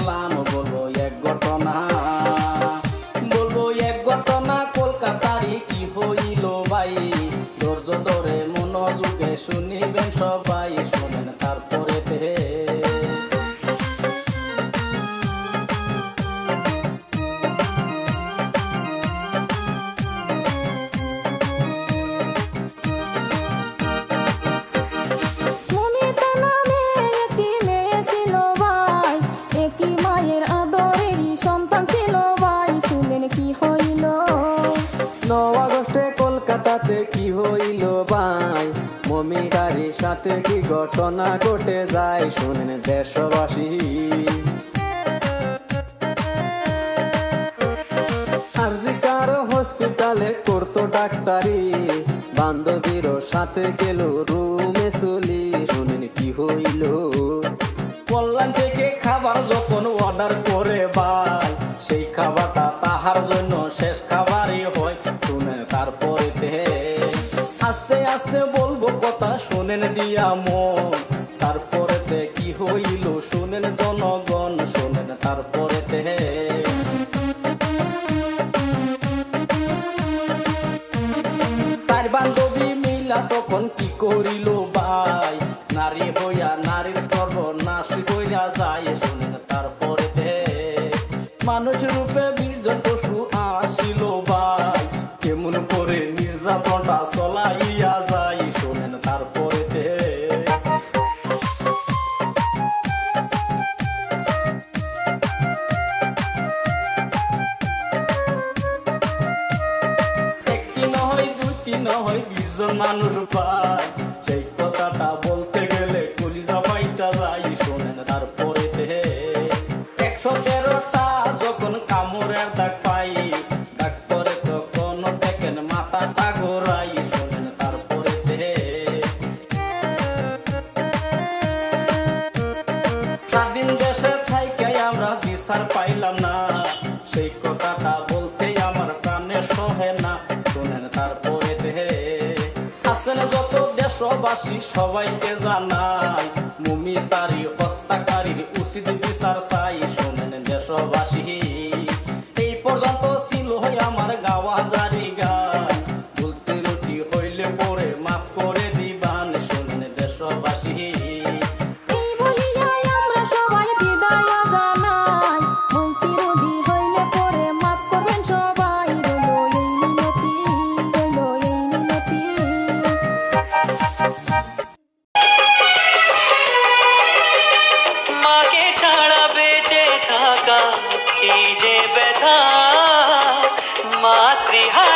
গেলাম বলবো এক ঘটনা, বলবো এক ঘটনা কলকাতারই কি হইল ভাই। ধৈর্য ধরে মনোযোগে শুনিবেন সবাই, শোনেন তারপরে কলকাতাতে কি হইল ভাই, মমিতারির সাথে কি ঘটনা ঘটে যায়, শোনেন দেশবাসী। আরজিকার হসপিটালে করতো ডাক্তারি, বান্ধবীর সাথে গেল রুমে চলি, শোনেন কি হইল। কল্যাণ থেকে খাবার যখন অর্ডার করে ভাই, সেই খাবারটা তাহার জন্য শেষ খাবারই হয়, শুনে তারপরে আস্তে আস্তে বলবো কথা, শোনেন দিয়া মন। তারপরে কি হইল শুনেন জনগণ, শোনেন তারপরে তার বান্ধবী মিলা তখন কি করিল ভাই, নারী হইয়া নারীর সর্বনাশ কইরা যায়, শোনেন তারপরে মানুষ রূপে বীরজন পশু আসিল ভাই, কেমন করে নির্যাতনটা চলাইয়া যায়, শোনেন তারপরে একটি নয় দুটি নয় 20 জন মানুষ পায়, সেই কথাটা বলতে গেলে কলিজা পাইটা যায়, শোনেন তারপরে 113টা যখন কামড়ের দাগ পাই, ডাক্তারে তখন দেখেন মাথাটা ঘোরাই, শোনেন তারপরে স্বাধীন দেশে থাইকে আমরা বিচার পাইলাম না, সেই কথাটা বলতে আমার প্রাণে সহে না, শোনেন তারপরে আছেন যত দেশবাসী সবাইকে জানাই, মমিতারি হত্যাকারীর উচিত বিচার চাই, শোনেন দেশবাসী। এই পর্যন্ত ছিল আমার গাওয়া জারি গান, বলতে রুটি হইলে পরে মাফ করে দিবান, শোনেন দেশবাসী। মাতৃহারা